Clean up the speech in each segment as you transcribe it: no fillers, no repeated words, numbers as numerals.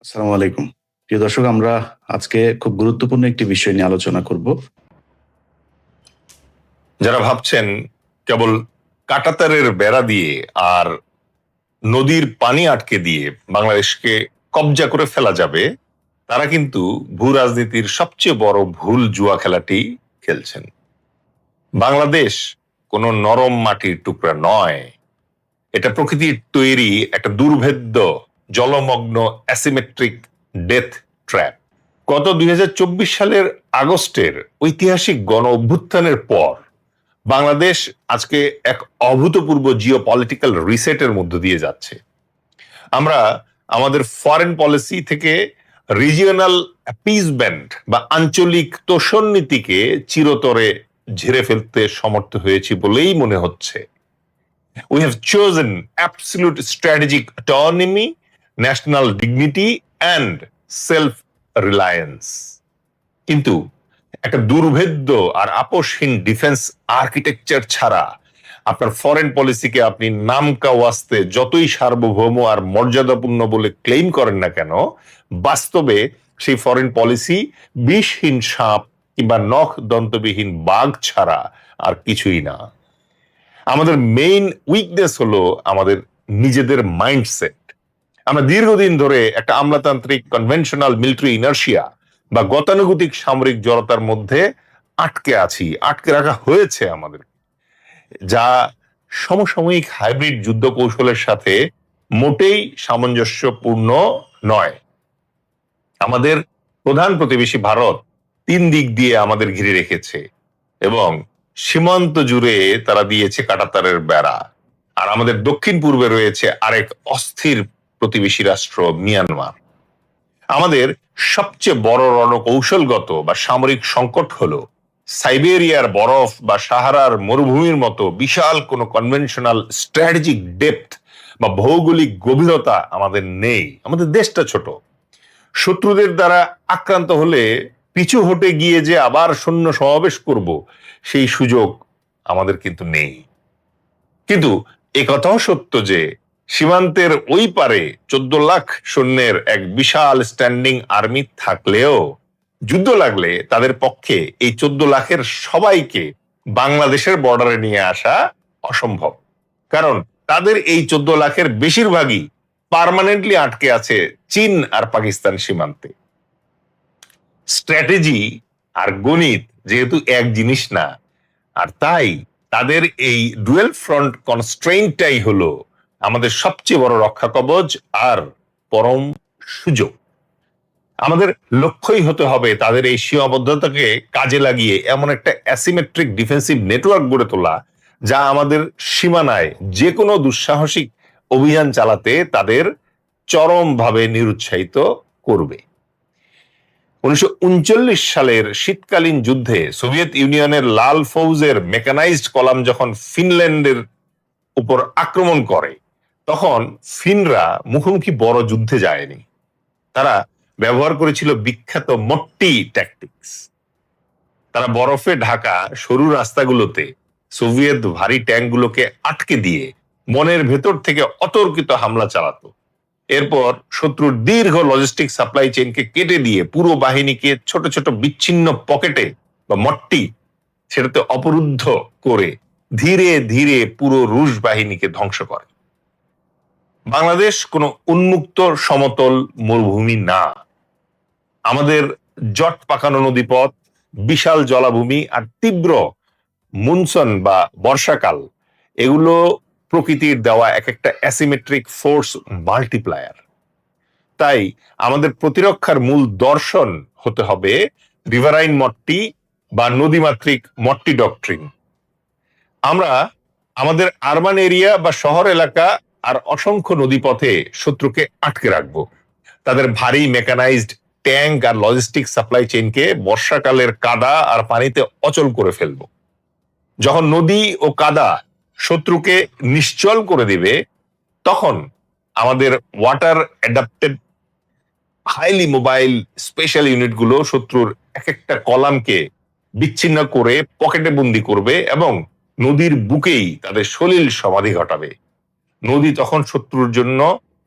আসসালামু আলাইকুম। প্রিয় দর্শক, আমরা আজকে খুব গুরুত্বপূর্ণ একটি বিষয় নিয়ে আলোচনা করব। যারা ভাবছেন কেবল কাঁটাতারের বেড়া দিয়ে আর নদীর পানি আটকে দিয়ে বাংলাদেশকে কবজা করে ফেলা যাবে, তারা কিন্তু ভূ রাজনীতির সবচেয়ে বড় ভুল জুয়া খেলাটি খেলছেন। বাংলাদেশ কোনো নরম মাটির টুকরা নয়। এটা প্রকৃতির তৈরি একটা দুর্ভেদ্য, জলমগ্ন, অ্যাসিমেট্রিক ডেথ ট্র্যাপ। গত ২০২৪ সালের আগস্টের ঐতিহাসিক গণ অভ্যুত্থানের পর বাংলাদেশ আজকে এক অভূতপূর্ব জিও পলিটিক্যাল রিসেটের মধ্য দিয়ে যাচ্ছে। আমরা আমাদের ফরেন পলিসি থেকে রিজিওনাল অ্যাপিজমেন্ট বা আঞ্চলিক তোষণ নীতিকে চিরতরে ঝেড়ে ফেলতে সমর্থ হয়েছি বলেই মনে হচ্ছে। We have chosen absolute strategic autonomy, national dignity and self-reliance. কিন্তু একটা দুর্ভেদ্য আর আপোষহীন ডিফেন্স আর্কিটেকচার ছাড়া আপনার ফরেন পলিসিকে আপনি নামকা ওয়াস্তে যতই সার্বভৌম আর মর্যাদাপূর্ণ বলে ক্লেম করেন না কেন, বাস্তবে সেই ফরেন পলিসি বিষহীন সাপ কিংবা নখ দন্তবিহীন বাঘ ছাড়া আর কিছুই না। আমাদের মেইন উইকনেস হলো আমাদের নিজেদের মাইন্ডসেট। আমরা দীর্ঘদিন ধরে একটা আমলাতান্ত্রিক কনভেনশনাল মিলিটারি ইনার্শিয়া বা গতানুগতিক সামরিক জড়তার মধ্যে আটকে রাখা হয়েছে আমাদের, যা সমসাময়িক হাইব্রিড যুদ্ধ কৌশলের সাথে মোটেই সামঞ্জস্যপূর্ণ নয়। আমাদের প্রধান প্রতিবেশী ভারত ৩ দিক দিয়ে আমাদের ঘিরে রেখেছে এবং সীমান্ত জুড়ে তারা দিয়েছে কাঁটাতারের বেড়া। আর আমাদের দক্ষিণ পূর্বে রয়েছে আরেক অস্থির প্রতিবেশী রাষ্ট্র মিয়ানমার। আমাদের সবচেয়ে বড় রণকৌশলগত বা সামরিক সংকট হলো সাইবেরিয়ার বরফ বা সাহারার মরুভূমির মতো বিশাল কোনো কনভেনশনাল স্ট্র্যাটেজিক ডেপথ বা ভৌগোলিক গভীরতা আমাদের নেই। আমাদের দেশটা ছোট। শত্রুদের দ্বারা আক্রান্ত হলে পিছু হটে গিয়ে যে আবার সৈন্য সমাবেশ করব, সেই সুযোগ আমাদের কিন্তু নেই। কিন্তু এ কথাও সত্য যে সীমান্তের ওই পারে ১৪ লাখ সৈন্যের এক বিশাল স্ট্যান্ডিং আর্মি থাকলেও যুদ্ধ লাগলে তাদের পক্ষে এই ১৪ লাখের সবাইকে বাংলাদেশের বর্ডারে নিয়ে আসা অসম্ভব। কারণ তাদের এই ১৪ লাখের বেশিরভাগই পার্মানেন্টলি আটকে আছে চীন আর পাকিস্তান সীমান্তে। স্ট্র্যাটেজি আর গণিত যেহেতু এক জিনিস না, আর তাই তাদের এই ডুয়েল ফ্রন্ট কনস্ট্রেইনটাই হলো আমাদের সবচেয়ে বড় রক্ষা কবচ আর পরম সুযোগ। আমাদের লক্ষ্যই হতে হবে তাদের এই সীমাবদ্ধতাকে কাজে লাগিয়ে এমন একটা অ্যাসিমেট্রিক ডিফেন্সিভ নেটওয়ার্ক গড়ে তোলা, যা আমাদের সীমানায় যে কোনো দুঃসাহসিক অভিযান চালাতে তাদের চরমভাবে নিরুৎসাহিত করবে। ১৯৩৯ সালের শীতকালীন যুদ্ধে সোভিয়েত ইউনিয়নের লাল ফৌজের মেকানাইজড কলাম যখন ফিনল্যান্ডের উপর আক্রমণ করে, তখন ফিনরা মুখোমুখি বড় যুদ্ধে যায়নি। তারা ব্যবহার করেছিল বিখ্যাত মট্টি ট্যাকটিক্স। তারা বরফে ঢাকা সরু রাস্তাগুলোতে সোভিয়েত ভারী ট্যাঙ্কগুলোকে আটকে দিয়ে মনের ভেতর থেকে অতর্কিত হামলা চালাতো। এরপর শত্রুর দীর্ঘ লজিস্টিক সাপ্লাই চেইনকে কেটে দিয়ে পুরো বাহিনীকে ছোট ছোট বিচ্ছিন্ন পকেটে বা মট্টি সেটাতে অবরুদ্ধ করে ধীরে ধীরে পুরো রুশ বাহিনীকে ধ্বংস করে। বাংলাদেশ কোনো উন্মুক্ত সমতল মরুভূমি না। আমাদের জট পাকানো নদীপথ, বিশাল জলাভূমি আর তীব্র মুনসন বা বর্ষাকাল, এগুলো প্রকৃতির দেওয়া এক একটা অ্যাসিমেট্রিক ফোর্স মাল্টিপ্লায়ার। তাই আমাদের প্রতিরক্ষার মূল দর্শন হতে হবে রিভারাইন মট্টি বা নদীমাতৃক মট্টি ডক্ট্রিন। আমরা আমাদের আরবান এরিয়া বা শহর এলাকা আর অসংখ্য নদীপথে শত্রুকে আটকে রাখবো। তাদের ভারী মেকানাইজড ট্যাঙ্ক আর লজিস্টিক সাপ্লাই চেইনকে বর্ষাকালের কাদা আর পানিতে অচল করে ফেলবো। যখন নদী ও কাদা শত্রুকে নিশ্চল করে দিবে, তখন আমাদের water adapted highly mobile special ইউনিটগুলো শত্রুর এক একটা কলামকে বিচ্ছিন্ন করে পকেটে বন্দি করবে এবং নদীর বুকেই তাদের সলিল সমাধি ঘটাবে। নদী তখন শত্রুর জন্য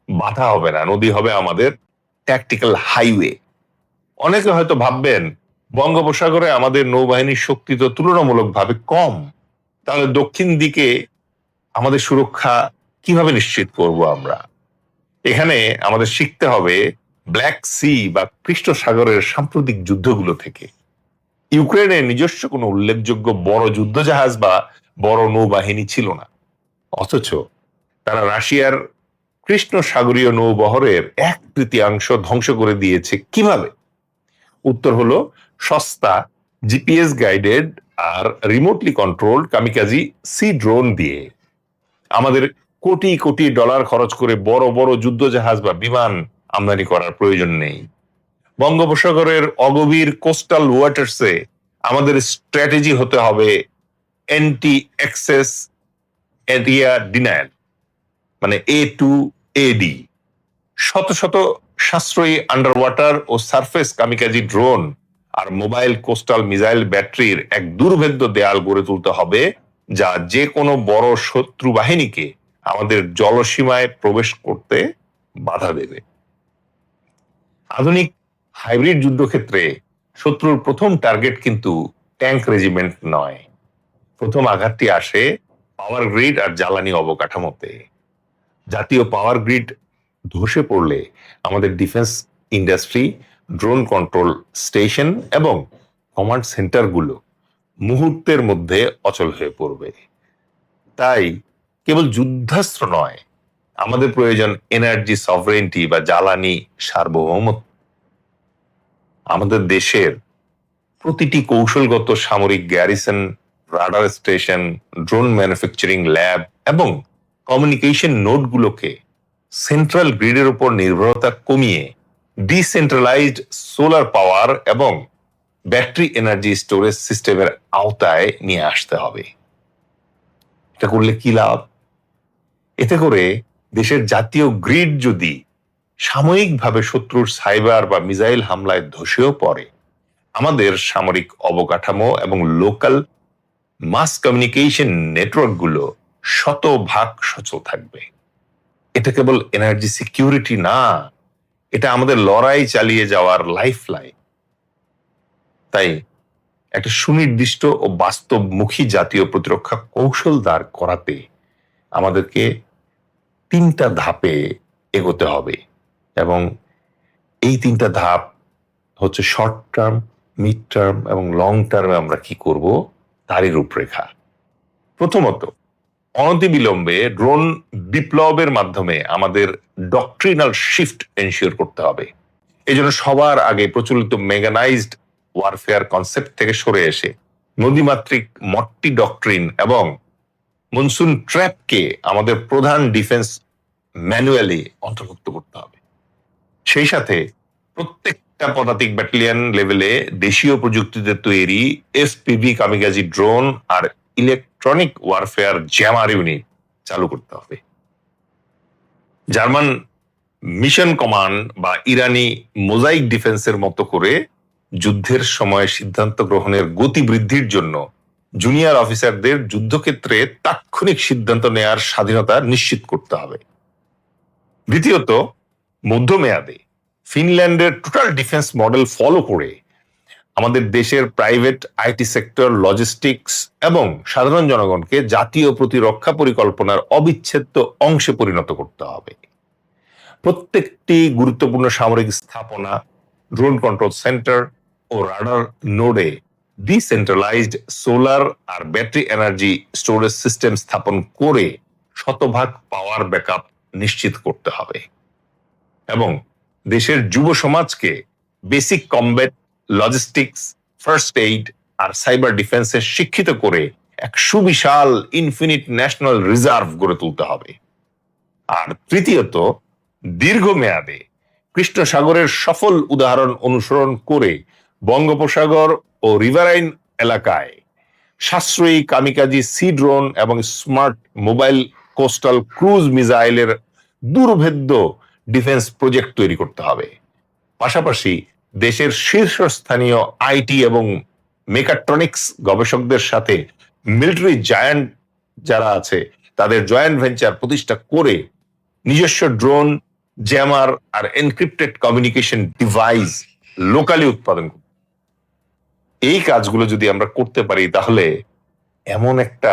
বাধা হবে না, নদী হবে আমাদের ট্যাকটিক্যাল হাইওয়ে। অনেকে হয়তো ভাববেন বঙ্গোপসাগরে আমাদের নৌবাহিনীর শক্তি তো তুলনামূলকভাবে কম, তাহলে দক্ষিণ দিকে আমাদের সুরক্ষা কিভাবে নিশ্চিত করব আমরা? এখানে আমাদের শিখতে হবে ব্ল্যাক সি বা কৃষ্ণ সাগরের সাম্প্রতিক যুদ্ধগুলো থেকে। ইউক্রেনের নিজস্ব কোনো উল্লেখযোগ্য বড় যুদ্ধজাহাজ বা বড় নৌবাহিনী ছিল না, অথচ তারা রাশিয়ার কৃষ্ণ সাগরীয় নৌবহরের 1/3 ধ্বংস করে দিয়েছে। কিভাবে? উত্তর হলো সস্তা জিপিএস গাইডেড আর remotely control kamikaze sea drone দিয়ে। আমাদের কোটি কোটি ডলার খরচ করে বড় বড় যুদ্ধজাহাজ বা বিমান আমদানি করার প্রয়োজন নেই। বঙ্গোপসাগরের অগভীর কোস্টাল ওয়াটার্সে আমাদের স্ট্র্যাটেজি হতে হবে এন্টি অ্যাক্সেস এরিয়া ডিনায়াল, মানে A2AD। শত শত সাশ্রয়ী আন্ডার ওয়াটার ও সারফেস কামিকাজি ড্রোন আর মোবাইল কোস্টাল মিসাইল ব্যাটারির এক দুর্ভেদ্য দেয়াল গড়ে তুলতে হবে, যা যে কোনো বড় শত্রু বাহিনীকে আমাদের জলসীমায় প্রবেশ করতে বাধা দেবে। আধুনিক হাইব্রিড যুদ্ধক্ষেত্রে শত্রুর প্রথম টার্গেট কিন্তু ট্যাঙ্ক রেজিমেন্ট নয়। প্রথম আঘাতটি আসে পাওয়ার গ্রিড আর জ্বালানি অবকাঠামোতে। জাতীয় পাওয়ার গ্রিড ধসে পড়লে আমাদের defence industry, drone control station এবং কমান্ড সেন্টারগুলো মুহূর্তের মধ্যে অচল হয়ে পড়বে। তাই কেবল যুদ্ধাস্ত্র নয়, আমাদের প্রয়োজন এনার্জি সভরেন্টি বা জ্বালানি সার্বভৌমত্ব। আমাদের দেশের প্রতিটি কৌশলগত সামরিক garrison, radar station, drone manufacturing lab এবং কমিউনিকেশন নোডগুলোকে সেন্ট্রাল গ্রিডের উপর নির্ভরতা কমিয়ে ডিসেন্ট্রালাইজড সোলার পাওয়ার এবং ব্যাটারি এনার্জি স্টোরেজ সিস্টেমের আওতায় নিয়ে আসতে হবে। এটা করলে কি লাভ? এতে করে দেশের জাতীয় গ্রিড যদি সাময়িকভাবে শত্রুর সাইবার বা মিসাইল হামলায় ধসেও পড়ে, আমাদের সামরিক অবকাঠামো এবং লোকাল মাস কমিউনিকেশন নেটওয়ার্কগুলো শতভাগ সচল থাকবে। এটা কেবল এনার্জি সিকিউরিটি না, এটা আমাদের লড়াই চালিয়ে যাওয়ার লাইফ লাইন। তাই একটা সুনির্দিষ্ট ও বাস্তবমুখী জাতীয় প্রতিরক্ষা কৌশল দাঁড় করাতে আমাদেরকে 3টা ধাপে এগোতে হবে, এবং এই 3টা ধাপ হচ্ছে শর্ট টার্ম, মিড টার্ম এবং লং টার্মে আমরা কি করব তারই রূপরেখা। প্রথমত, অনতিবিলম্বে ড্রোন বিপ্লবের মাধ্যমে আমাদের ডক্ট্রিনাল শিফট এনশিওর করতে হবে। এই জন্য সবার আগে প্রচলিত মেগানাইজড ওয়ারফেয়ার কনসেপ্ট থেকে সরে এসে নদীমাতৃক মট্টি ডক্ট্রিন এবং মনসুন ট্র্যাপকে আমাদের প্রধান ডিফেন্স ম্যানুয়ালি অন্তর্ভুক্ত করতে হবে। সেই সাথে প্রত্যেকটা পদাতিক ব্যাটালিয়ন লেভেলে দেশীয় প্রযুক্তিতে তৈরি এফপিভি কামিকাজি ড্রোন আর ইলেকট্রনিক ওয়ারফেয়ার জ্যামার ইউনিট চালু করতে হবে। জার্মান মিশন কমান্ড বা ইরানি মোজাইক ডিফেন্সের মতো করে যুদ্ধের সময় সিদ্ধান্ত গ্রহণের গতি বৃদ্ধির জন্য জুনিয়র অফিসারদের যুদ্ধক্ষেত্রে তাৎক্ষণিক সিদ্ধান্ত নেয়ার স্বাধীনতা নিশ্চিত করতে হবে। দ্বিতীয়ত, মধ্যমেয়াদে ফিনল্যান্ডের টোটাল ডিফেন্স মডেল ফলো করে আমাদের দেশের প্রাইভেট আইটি সেক্টর, লজিস্টিক্স এবং সাধারণ জনগণকে জাতীয় প্রতিরক্ষা পরিকল্পনার অবিচ্ছেদ্য অংশে পরিণত করতে হবে। প্রত্যেকটি গুরুত্বপূর্ণ সামরিক স্থাপনা, ড্রোন কন্ট্রোল সেন্টার ও রাডার নোডে ডিসেন্ট্রালাইজড সোলার আর ব্যাটারি এনার্জি স্টোরেজ সিস্টেম স্থাপন করে শতভাগ পাওয়ার ব্যাকআপ নিশ্চিত করতে হবে, এবং দেশের যুব সমাজকে basic combat, logistics, first aid আর সাইবার ডিফেন্সে শিক্ষিত করে এক সুবিশাল ইনফিনিট ন্যাশনাল রিজার্ভ গড়ে তুলতে হবে। আর তৃতীয়ত, দীর্ঘমেয়াদে কৃষ্ণ সাগরের সফল উদাহরণ অনুসরণ করে বঙ্গোপসাগর ও রিভারাইন এলাকায় সাশ্রয়ী কামিকাজি সি ড্রোন এবং স্মার্ট মোবাইল কোস্টাল ক্রুজ মিসাইলের দুর্ভেদ্য ডিফেন্স প্রজেক্ট তৈরি করতে হবে। পাশাপাশি দেশের শীর্ষস্থানীয় আইটি এবং মেকাট্রনিক্স গবেষকদের সাথে মিলিটারি জায়ান্ট যারা আছে তাদের জয়েন্ট ভেঞ্চার প্রতিষ্ঠা করে নিজস্ব ড্রোন, জ্যামার আর এনক্রিপ্টেড কমিউনিকেশন ডিভাইস লোকালি উৎপাদন করব। এই কাজগুলো যদি আমরা করতে পারি তাহলে এমন একটা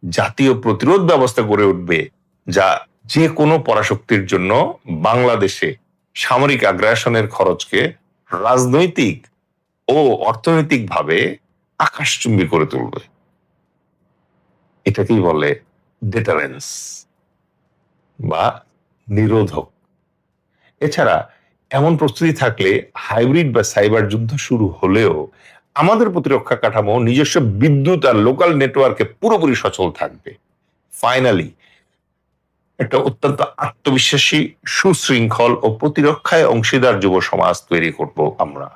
জাতীয় প্রতিরোধ ব্যবস্থা গড়ে উঠবে যা যে কোনো পরাশক্তির জন্য বাংলাদেশে সামরিক আগ্রাসনের খরচকে রাজনৈতিক ও অর্থনৈতিকভাবে আকাশচুম্বী করে তুলবে। এটাকেই বলে ডেটারেন্স বা নিরোধক। এছাড়া এমন প্রস্তুতি থাকলে হাইব্রিড বা সাইবার যুদ্ধ শুরু হলেও আমাদের প্রতিরক্ষা কাঠামো নিজস্ব বিদ্যুৎ আর লোকাল নেটওয়ার্কে পুরোপুরি সচল থাকবে। ফাইনালি একটা অত্যন্ত আত্মবিশ্বাসী, সুশৃঙ্খল ও প্রতিরক্ষায় অংশীদার যুব সমাজ তৈরি করব আমরা,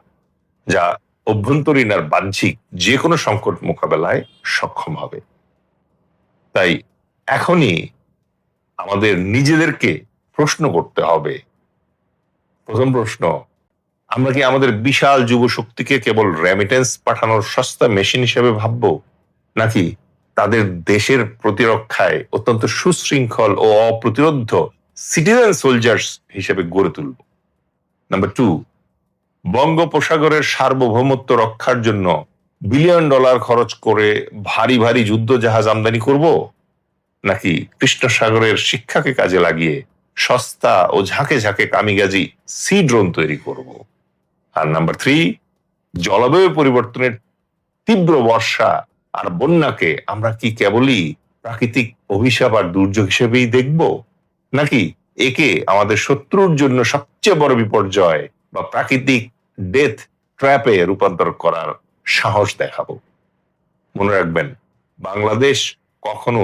যা অভ্যন্তরীণ আর বাহ্যিক যে কোনো সংকট মোকাবেলায় সক্ষম হবে। তাই এখনই আমাদের নিজেদেরকে প্রশ্ন করতে হবে। প্রথম প্রশ্ন, আমরা কি আমাদের বিশাল যুব শক্তিকে কেবল রেমিটেন্স পাঠানোর সস্তা মেশিন হিসেবে ভাববো, নাকি তাদের দেশের প্রতিরক্ষায় অত্যন্ত সুশৃঙ্খল ও অপ্রতিরোধ্য সিটিজেন সোলজার্স হিসেবে গড়ে তুলব? নাম্বার 2, বঙ্গোপসাগরের সার্বভৌমত্ব রক্ষার জন্য বিলিয়ন ডলার খরচ করে ভারী ভারী যুদ্ধ জাহাজ আমদানি করব, নাকি কৃষ্ণ সাগরের শিক্ষাকে কাজে লাগিয়ে সস্তা ও ঝাঁকে ঝাঁকে কামিগাজি সি ড্রোন তৈরি করব? আর নাম্বার 3, জলবায়ু পরিবর্তনের তীব্র বর্ষা আর বন্যাকে আমরা কি কেবলই প্রাকৃতিক অভিশাপ আর দুর্যোগ হিসেবেই দেখব, নাকি একে আমাদের শত্রুর জন্য সবচেয়ে বড় বিপর্যয় বা প্রাকৃতিক ডেথ ট্র্যাপে রূপান্তর করার সাহস দেখাবো? মনে রাখবেন, বাংলাদেশ কখনো